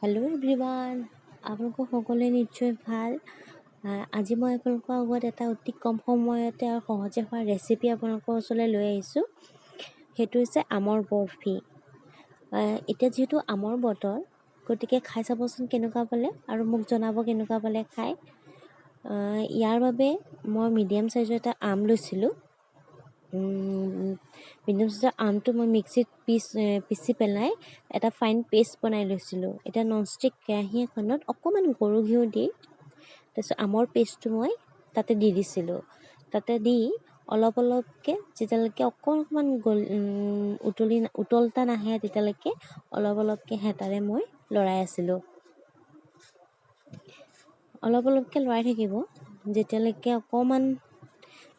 Hello' everyone, আপোনালোকৰ সকলোৱে নিশ্চয় ভাল। আজি মই আপোনালোকৰ আগত এটা অতি কম সময়তে আৰু সহজে হোৱা ৰেচিপি আপোনালোকৰ ওচৰলৈ লৈ আহিছোঁ। সেইটো হৈছে আমৰ বৰফি। এতিয়া যিহেতু আমৰ বতৰ, গতিকে খাই চাবচোন কেনেকুৱা পালে আৰু মোক জনাব কেনেকুৱা পালে খাই। ইয়াৰ বাবে মই মিডিয়াম চাইজৰ এটা আম লৈছিলোঁ। মিডিয়াম চাইজৰ আমটো মই মিক্সিত পিচি পেলাই এটা ফাইন পেষ্ট বনাই লৈছিলোঁ। এতিয়া ননষ্টিক কেৰাহী এখনত অকণমান গৰু ঘিউ দি তাৰপিছত আমৰ পেষ্টটো মই তাতে দি দিছিলোঁ। তাতে দি অলপ অলপকৈ যেতিয়ালৈকে অকণমান উতলতা নাহে তেতিয়ালৈকে অলপ অলপকৈ হেতাৰে মই লৰাই আছিলোঁ। অলপ অলপকৈ লৰাই থাকিব যেতিয়ালৈকে অকণমান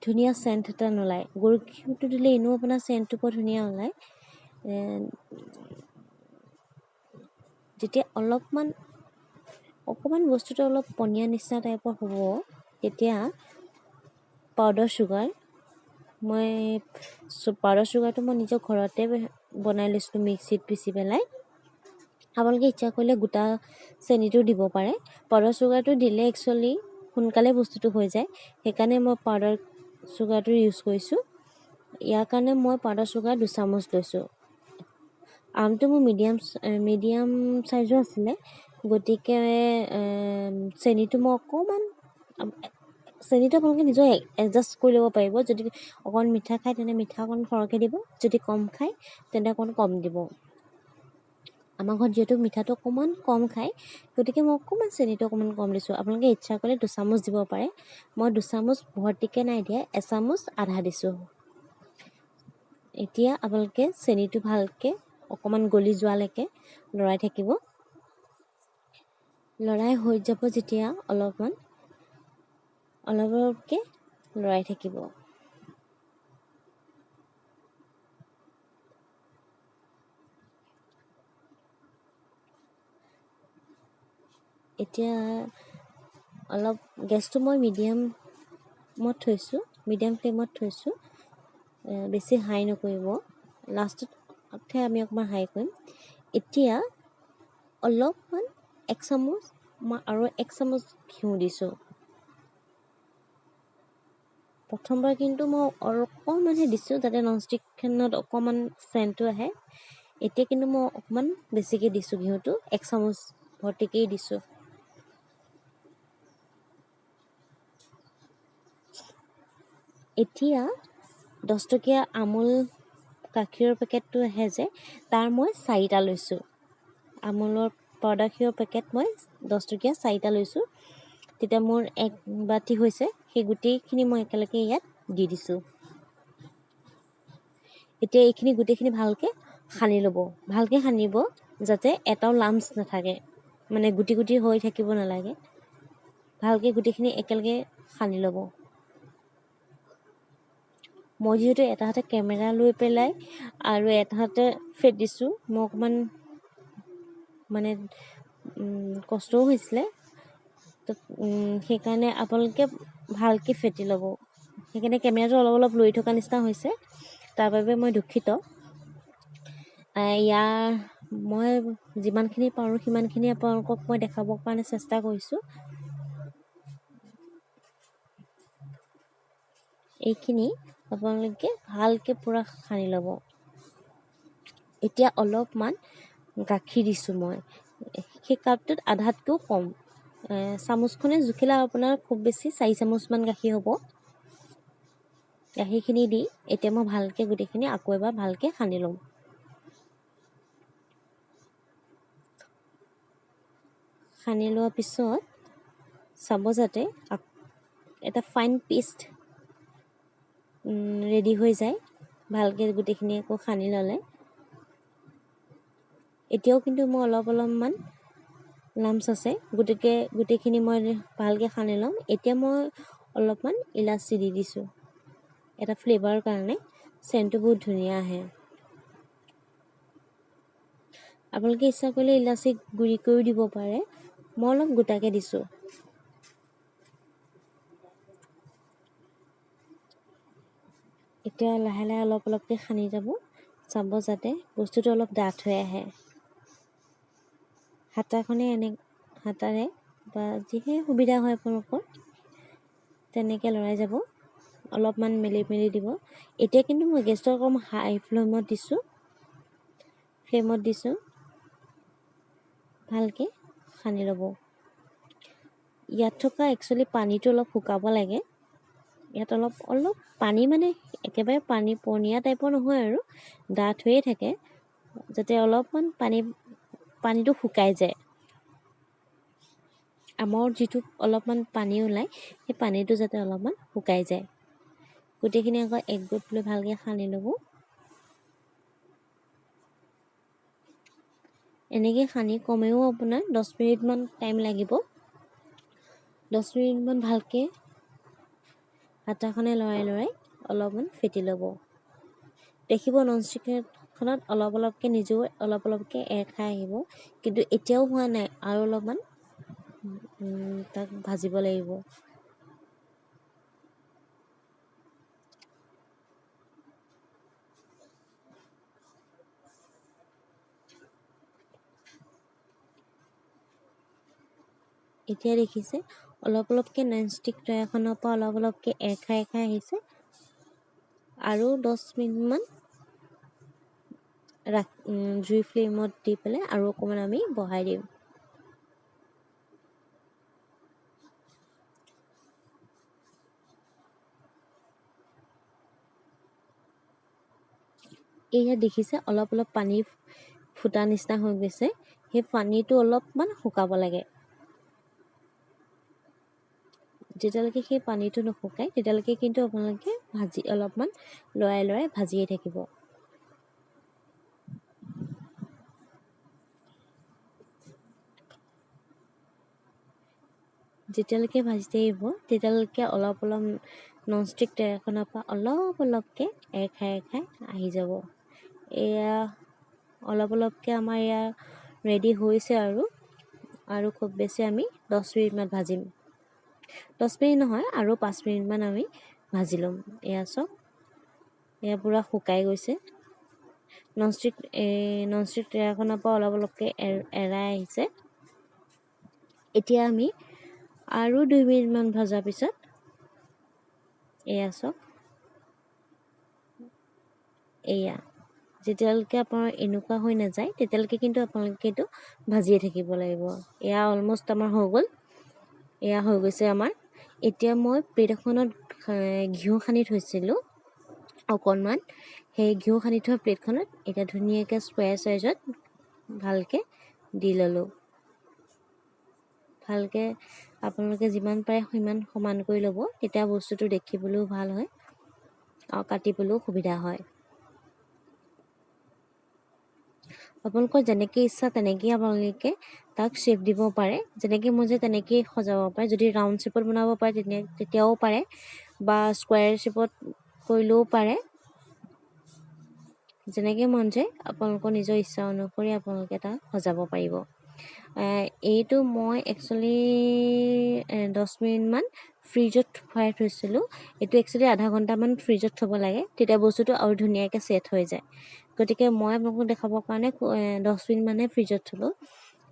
ধুনীয়া চেণ্ট এটা নোলায়। গৰু ঘিউটো দিলে এনেও আপোনাৰ চেণ্টটো বৰ ধুনীয়া ওলায়। যেতিয়া অকণমান বস্তুটো অলপ পনীয়া নিচিনা টাইপৰ হ'ব, তেতিয়া পাউডাৰ চুগাৰটো মই নিজৰ ঘৰতে বনাই লৈছিলোঁ মিক্সিত পিচি পেলাই। আপোনালোকে ইচ্ছা কৰিলে গোটা চেনিটো দিব পাৰে। পাউডাৰ চুগাৰটো দিলে একচুৱেলি সোনকালে বস্তুটো হৈ যায়, সেইকাৰণে মই পাউডাৰ চুগাৰটো ইউজ কৰিছোঁ। ইয়াৰ কাৰণে মই পাউডাৰ চুগাৰ 2 চামুচ লৈছোঁ। আমটো মোৰ মিডিয়াম চাইজৰ আছিলে, গতিকে চেনিটো আপোনালোকে নিজৰ এডজাষ্ট কৰি ল'ব পাৰিব। যদি অকণমান মিঠা খায় তেন্তে মিঠা অকণ সৰহকৈ দিব, যদি কম খায় তেন্তে অকণ কম দিব। আমাৰ ঘৰত যিহেতু মিঠাটো অকণমান কম খায়, গতিকে মই অকণমান চেনিটো অকণমান কম দিছোঁ। আপোনালোকে ইচ্ছা কৰিলে 2 চামুচ দিব পাৰে। মই 2 চামুচ ভৰ্তিকৈ নাই দিয়া, 1 চামুচ আধা দিছোঁ। এতিয়া আপোনালোকে চেনিটো ভালকৈ অকণমান গলি যোৱালৈকে লৰাই থাকিব। লৰাই হৈ যাব যেতিয়া অলপকৈ লৰাই থাকিব। এতিয়া অলপ গেছটো মই মিডিয়াম ফ্লেমত থৈছোঁ। বেছি হাই নকৰিব, লাষ্টতহে আমি অকণমান হাই কৰিম। এতিয়া অলপমান 1 চামুচ মই আৰু 1 চামুচ ঘিউ দিছোঁ। প্ৰথমবাৰ কিন্তু মই অকণমানহে দিছোঁ, যাতে ননষ্টিকখনত অকণমান চেণ্টটো আহে। এতিয়া কিন্তু মই অকণমান বেছিকৈ দিছোঁ ঘিউটো, 1 চামুচ ভৰ্তিকেই দিছোঁ। এতিয়া 10 টকীয়া আমুল গাখীৰৰ পেকেটটো আহে যে, তাৰ মই 4টা লৈছোঁ। আমুলৰ পাউডাৰ গাখীৰৰ পেকেট মই 10 টকীয়া 4টা লৈছোঁ। তেতিয়া মোৰ 1 বাতি হৈছে, সেই গোটেইখিনি মই একেলগে ইয়াত দি দিছোঁ। এতিয়া এইখিনি গোটেইখিনি ভালকৈ সানি ল'ব। ভালকৈ সানিব যাতে এটাও লাম্পছ নাথাকে, মানে গুটি গুটি হৈ থাকিব নালাগে। ভালকৈ গোটেইখিনি একেলগে সানি ল'ব। মই যিহেতু এটা হাতে কেমেৰা লৈ পেলাই আৰু এটা হাতে ফেটিছোঁ, মই অকণমান কষ্টও হৈছিলে, সেইকাৰণে আপোনালোকে ভালকৈ ফেটি ল'ব। সেইকাৰণে কেমেৰাটো অলপ অলপ লৰি থকা নিচিনা হৈছে, তাৰ বাবে মই দুখিত। মই যিমানখিনি পাৰোঁ সিমানখিনি আপোনালোকক মই দেখাবৰ কাৰণে চেষ্টা কৰিছোঁ। এইখিনি আপোনালোকে ভালকৈ পূৰা সানি ল'ব। এতিয়া অলপমান গাখীৰ দিছোঁ মই, সেই কাপটোত আধাতকৈও কম। চামুচখনে জুখিলে আপোনাৰ খুব বেছি 4 চামুচমান গাখীৰ হ'ব। গাখীৰখিনি দি এতিয়া মই ভালকৈ গোটেইখিনি আকৌ এবাৰ ভালকৈ সানি ল'ম। সানি লোৱাৰ পিছত চাব যাতে এটা ফাইন পেষ্ট ৰেডি হৈ যায়। ভালকৈ গোটেইখিনি আকৌ সানি ল'লে এতিয়াও কিন্তু মই অলপমান লাম্পছ আছে, গতিকে গোটেইখিনি মই ভালকৈ সানি ল'ম। এতিয়া মই অলপমান ইলাচি দি দিছোঁ, এটা ফ্লেভাৰৰ কাৰণে। চেণ্টটো বহুত ধুনীয়া আহে। আপোনালোকে ইচ্ছা কৰিলে ইলাচি গুড়ি কৰিও দিব পাৰে, মই অলপ গোটাকৈ দিছোঁ। এতিয়া লাহে লাহে অলপ অলপকৈ সানি যাব, চাব যাতে বস্তুটো অলপ ডাঠ হৈ আহে। হাতাখনে হাতাৰে বা যিহে সুবিধা হয় আপোনালোকৰ তেনেকৈ লৰাই যাব। অলপমান মেলি দিব। এতিয়া কিন্তু মই গেছটো অকণ হাই ফ্লেমত দিছোঁ। ভালকৈ সানি ল'ব। ইয়াত থকা একচুৱেলি পানীটো অলপ শুকাব লাগে। ইয়াত অলপ পানী মানে একেবাৰে পানী পনীয়া টাইপৰ নহয় আৰু ডাঠ হৈয়ে থাকে, যাতে অলপমান পানীটো শুকাই যায়। আমৰ যিটো অলপমান পানী ওলায় সেই পানীটো যাতে অলপমান শুকাই যায়। গোটেইখিনি আকৌ একগোট লৈ ভালকৈ সানি ল'ব। এনেকৈ সানি কমেও আপোনাৰ 10 মিনিটমান টাইম লাগিব। 10 মিনিটমান ভালকৈ হাতাখনে লৰাই অলপমান ফেটি ল'ব। দেখিব ননষ্টিকখনত অলপকৈ নিজেও অলপকৈ এৰ খাই আহিব, কিন্তু এতিয়াও হোৱা নাই, আৰু অলপমান তাক ভাজিব লাগিব। এতিয়া দেখিছে অলপকৈ ননষ্টিক ট্ৰেখনৰ পৰা অলপকৈ এৰ খাই আহিছে। আৰু 10 মিনিটমান জুই ফ্লেমত দি পেলাই আৰু অকণমান আমি বঢ়াই দিম। এয়া দেখিছে অলপ পানী ফুটা নিচিনা হৈ গৈছে। সেই পানীটো অলপমান শুকাব লাগে। যেতিয়ালৈকে সেই পানীটো নুশুকায় তেতিয়ালৈকে কিন্তু আপোনালোকে অলপমান লৰাই ভাজিয়ে থাকিব। যেতিয়ালৈকে ভাজি থাকিব তেতিয়ালৈকে অলপ ননষ্টিক ট্ৰেখনৰ পৰা অলপকৈ এৰ খাই আহি যাব। এয়া অলপকৈ আমাৰ এয়া ৰেডি হৈছে আৰু খুব বেছি আমি 10 মিনিটমান ভাজিম। 10 মিনিট নহয়, আৰু 5 মিনিটমান আমি ভাজি ল'ম। এয়া চাওক, এয়া পূৰা শুকাই গৈছে। ননষ্টিক ট্ৰেখনৰ পৰা অলপকৈ এৰাই আহিছে। এতিয়া আমি আৰু 2 মিনিটমান ভজাৰ পিছত এয়া চাওক, এয়া যেতিয়ালৈকে আপোনাৰ এনেকুৱা হৈ নাযায় তেতিয়ালৈকে কিন্তু আপোনালোকে এইটো ভাজিয়ে থাকিব লাগিব। এয়া অলমষ্ট আমাৰ হৈ গ'ল। এয়া হৈ গৈছে আমাৰ। এতিয়া মই প্লেট এখনত ঘিউ সানি থৈছিলোঁ অকণমান, সেই ঘিউ সানি থোৱা প্লেটখনত এতিয়া ধুনীয়াকৈ স্কুৱেৰ চাইজত ভালকৈ দি ল'লোঁ। ভালকৈ আপোনালোকে যিমান পাৰে সিমান সমান কৰি ল'ব, তেতিয়া বস্তুটো দেখিবলৈও ভাল হয় আৰু কাটিবলৈও সুবিধা হয়। আপোনালোকৰ যেনেকৈ ইচ্ছা তেনেকেই আপোনালোকে তাক শ্বেপ দিব পাৰে। যেনেকৈ মন যায় তেনেকেই সজাব পাৰে। যদি ৰাউণ্ড শ্বেপত বনাব পাৰে তেতিয়াও পাৰে, বা স্কুৱেৰ শ্বেপত কৰিলেও পাৰে। যেনেকৈ মন যায় আপোনালোকৰ নিজৰ ইচ্ছা অনুসৰি আপোনালোকে তাক সজাব পাৰিব। এইটো মই একচুৱেলি 10 মিনিটমান ফ্ৰিজত ভৰাই থৈছিলোঁ। এইটো একচুৱেলি আধা ঘণ্টামান ফ্ৰিজত থ'ব লাগে, তেতিয়া বস্তুটো আৰু ধুনীয়াকৈ ছেট হৈ যায়। গতিকে মই আপোনালোকক দেখাবৰ কাৰণে 10 মিনিটমানহে ফ্ৰিজত থ'লোঁ।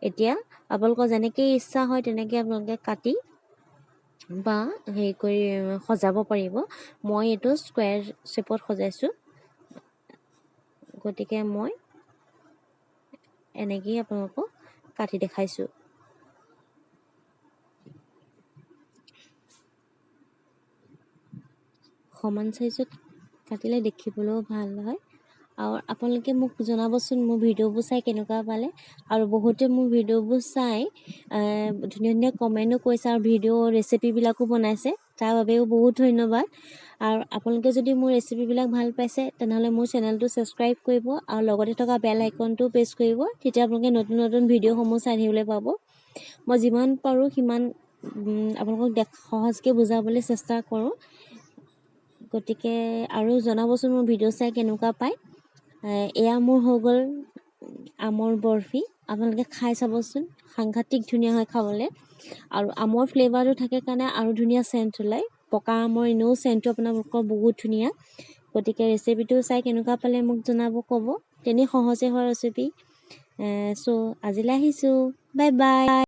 এতিয়া আপোনালোকৰ যেনেকৈ ইচ্ছা হয় তেনেকৈ আপোনালোকে কাটি বা হেৰি কৰি সজাব পাৰিব। মই এইটো স্কুৱেৰ শ্বেপত সজাইছোঁ, গতিকে মই এনেকৈয়ে আপোনালোকক কাটি দেখাইছোঁ। সমান চাইজত কাটিলে দেখিবলৈও ভাল হয়। আৰু আপোনালোকে মোক জনাবচোন মোৰ ভিডিঅ'বোৰ চাই কেনেকুৱা পালে। আৰু বহুতে মোৰ ভিডিঅ'বোৰ চাই ধুনীয়া কমেণ্টো কৰিছে আৰু ভিডিঅ' ৰেচিপিবিলাকো বনাইছে, তাৰ বাবেও বহুত ধন্যবাদ। আৰু আপোনালোকে যদি মোৰ ৰেচিপিবিলাক ভাল পাইছে তেনেহ'লে মোৰ চেনেলটো ছাবস্ক্ৰাইব কৰিব আৰু লগতে থকা বেল আইকনটো প্ৰেছ কৰিব। তেতিয়া আপোনালোকে নতুন ভিডিঅ'সমূহ চাই থাকিবলৈ পাব। মই যিমান পাৰোঁ সিমান আপোনালোকক সহজকৈ বুজাবলৈ চেষ্টা কৰোঁ। গতিকে আৰু জনাবচোন মোৰ ভিডিঅ' চাই কেনেকুৱা পায়। এয়া মোৰ হৈ গ'ল আমৰ বৰফি। আপোনালোকে খাই চাবচোন, সাংঘাতিক ধুনীয়া হয় খাবলৈ। আৰু আমৰ ফ্লেভাৰটো থাকে কাৰণে আৰু ধুনীয়া চেণ্ট ওলায়। পকা আমৰ এনেও চেণ্টটো আপোনালোকৰ বহুত ধুনীয়া। গতিকে ৰেচিপিটো চাই কেনেকুৱা পালে মোক জনাব, ক'ব। তেনেই সহজে হোৱা ৰেচিপি। চ' আজিলৈ আহিছোঁ, বাই বাই।